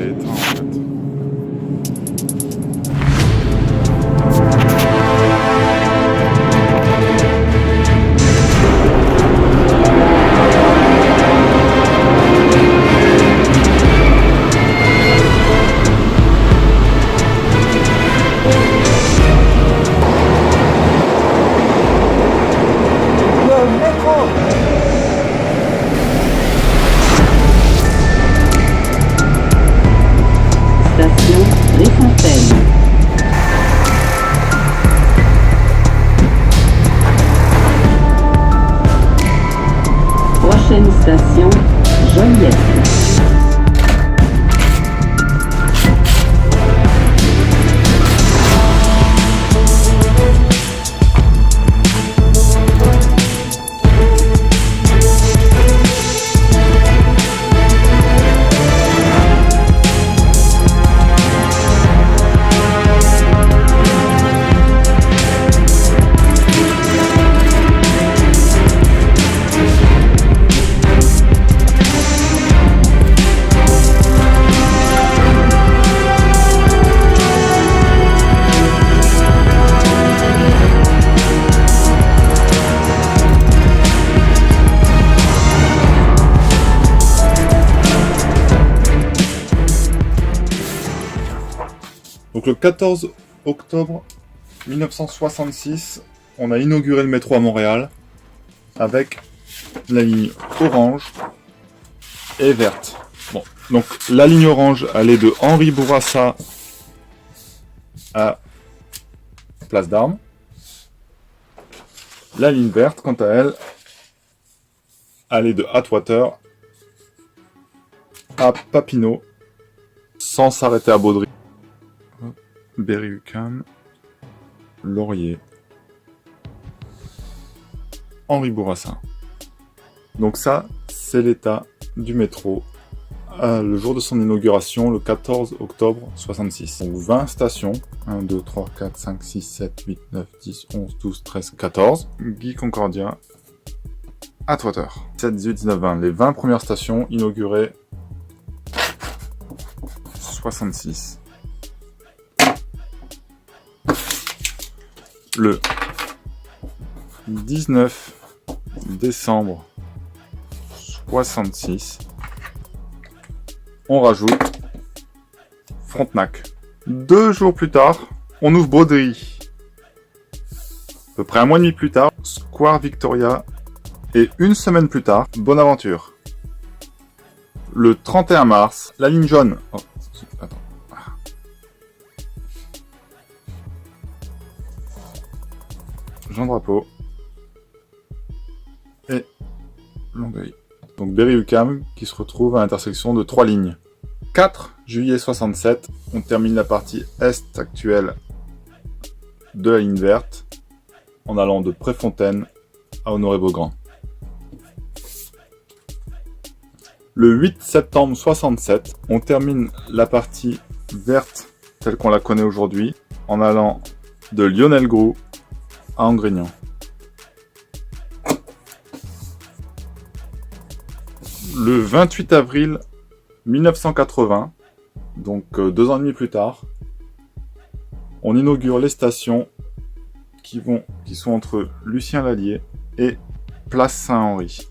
est éteint en fait. Station Réfontaine. Prochaine station, Joliette. Donc le 14 octobre 1966, on a inauguré le métro à Montréal avec la ligne orange et verte. Bon, donc la ligne orange allait de Henri Bourassa à Place d'Armes. La ligne verte, quant à elle, allait de Atwater à Papineau, sans s'arrêter à Baudry. Berry-UQAM, Laurier, Henri Bourassa. Donc ça, c'est l'état du métro le jour de son inauguration, le 14 octobre 66. Donc 20 stations, 1, 2, 3, 4, 5, 6, 7, 8, 9, 10, 11, 12, 13, 14. Guy Concordia, Atwater. 7, 18, 19, 20. Les 20 premières stations inaugurées 66. Le 19 décembre 66, on rajoute Frontenac. 2 jours plus tard, on ouvre Baudry. À peu près un mois et demi plus tard, Square Victoria. Et une semaine plus tard, Bonaventure. Le 31 mars, la ligne jaune. Oh, attends. Jean Drapeau et Longueuil. Donc Berry-UQAM qui se retrouve à l'intersection de 3 lignes. 4 juillet 67, on termine la partie est actuelle de la ligne verte en allant de Préfontaine à Honoré-Beaugrand. Le 8 septembre 67, on termine la partie verte telle qu'on la connaît aujourd'hui en allant de Lionel-Groulx à Angrignon. Le 28 avril 1980, donc 2 ans et demi plus tard, on inaugure les stations qui sont entre Lucien Lallier et Place Saint-Henri.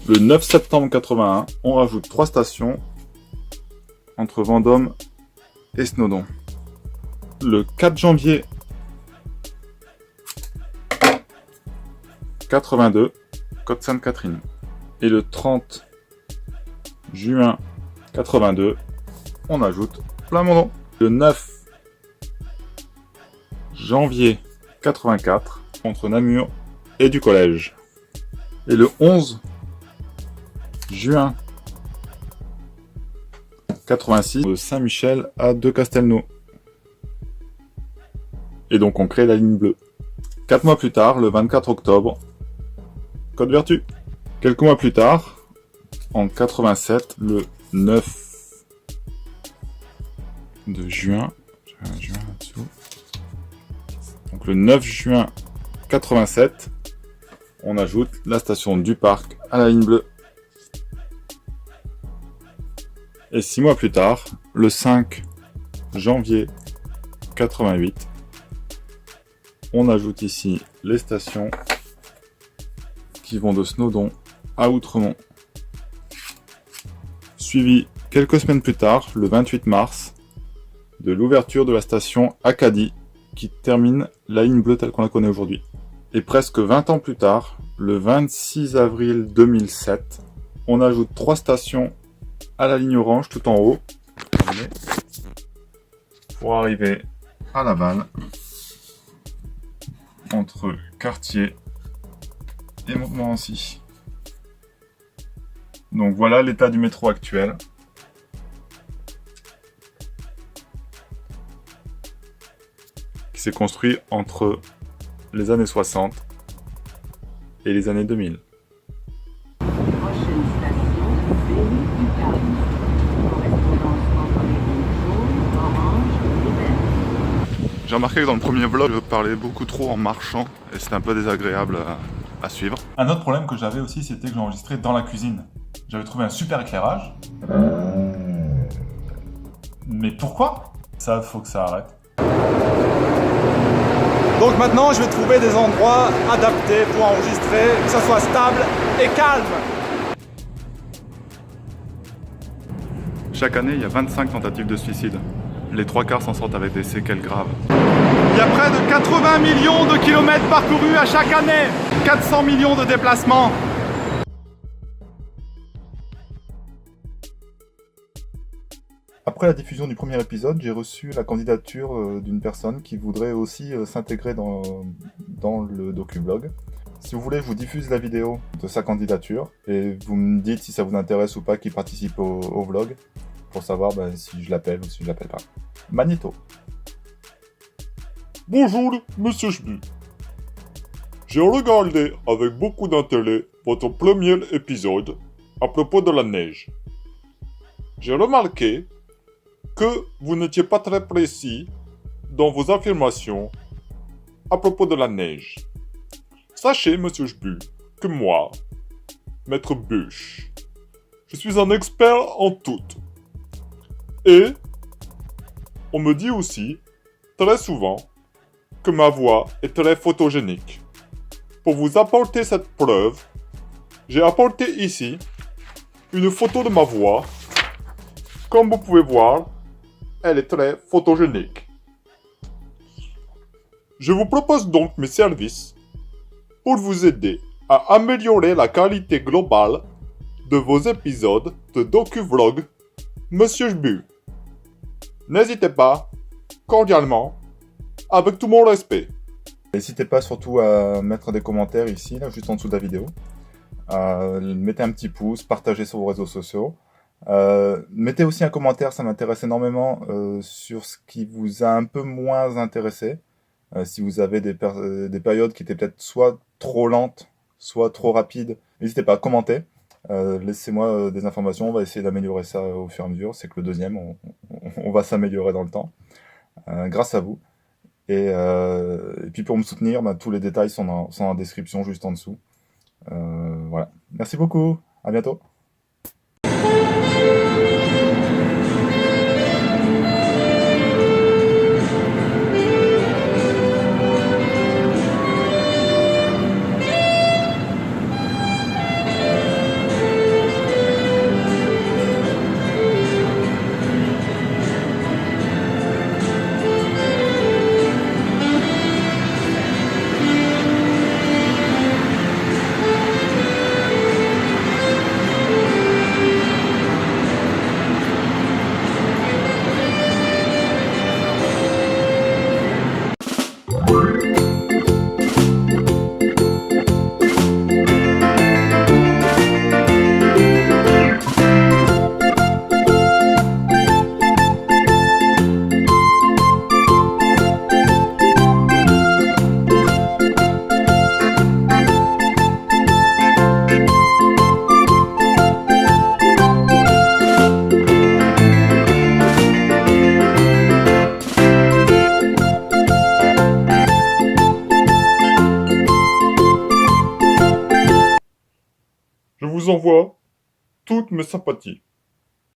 Le 9 septembre 81, on rajoute 3 stations entre Vendôme et Snowdon. Le 4 janvier 82, Côte-Sainte-Catherine. Et le 30 juin 82, on ajoute Plamondon. Le 9 janvier 84, entre Namur et du Collège. Et le 11 juin 86, de Saint-Michel à De Castelnau. Et donc on crée la ligne bleue. 4 mois plus tard, le 24 octobre, Côte-Vertu. Quelques mois plus tard, en 87, le 9 de juin, donc le 9 juin 87, on ajoute la station du Parc à la ligne bleue. Et 6 mois plus tard, le 5 janvier 88, on ajoute ici les stations qui vont de Snowdon à Outremont. Suivi quelques semaines plus tard, le 28 mars, de l'ouverture de la station Acadie qui termine la ligne bleue telle qu'on la connaît aujourd'hui. Et presque 20 ans plus tard, le 26 avril 2007, on ajoute 3 stations à la ligne orange tout en haut pour arriver à Laval entre Cartier et Montmorency. Donc voilà l'état du métro actuel. Qui s'est construit entre les années 60 et les années 2000. Prochaine station, Berry-UQAM. Correspondance entre les lignes jaunes, orange et vertes. J'ai remarqué que dans le premier vlog, je parlais beaucoup trop en marchant et c'était un peu désagréable à suivre. Un autre problème que j'avais aussi, c'était que j'enregistrais dans la cuisine. J'avais trouvé un super éclairage. Mais pourquoi? Ça, faut que ça arrête. Donc maintenant, je vais trouver des endroits adaptés pour enregistrer, que ça soit stable et calme. Chaque année, il y a 25 tentatives de suicide. Les 3/4 s'en sortent avec des séquelles graves. Il y a près de 80 millions de kilomètres parcourus à chaque année. 400 millions de déplacements. Après la diffusion du premier épisode, j'ai reçu la candidature d'une personne qui voudrait aussi s'intégrer dans le docu-vlog. Si vous voulez, je vous diffuse la vidéo de sa candidature et vous me dites si ça vous intéresse ou pas qu'il participe au vlog pour savoir si je l'appelle ou si je l'appelle pas. Magneto. Bonjour, Monsieur Schbu. J'ai regardé avec beaucoup d'intérêt votre premier épisode à propos de la neige. J'ai remarqué que vous n'étiez pas très précis dans vos affirmations à propos de la neige. Sachez, Monsieur Schbu, que moi, Maître Bûche, je suis un expert en tout. Et on me dit aussi, très souvent, que ma voix est très photogénique. Pour vous apporter cette preuve, j'ai apporté ici une photo de ma voix. Comme vous pouvez voir, elle est très photogénique. Je vous propose donc mes services pour vous aider à améliorer la qualité globale de vos épisodes de docu-vlog Monsieur Schbu. N'hésitez pas, cordialement, avec tout mon respect. N'hésitez pas surtout à mettre des commentaires ici, là, juste en dessous de la vidéo. Mettez un petit pouce, partagez sur vos réseaux sociaux. Mettez aussi un commentaire, ça m'intéresse énormément, sur ce qui vous a un peu moins intéressé. Si vous avez des périodes qui étaient peut-être soit trop lentes, soit trop rapides, n'hésitez pas à commenter. Laissez-moi des informations, on va essayer d'améliorer ça au fur et à mesure. C'est que le deuxième, on va s'améliorer dans le temps, grâce à vous. Et puis pour me soutenir, tous les détails sont dans la description juste en dessous. Voilà. Merci beaucoup, à bientôt. Je vous envoie toutes mes sympathies.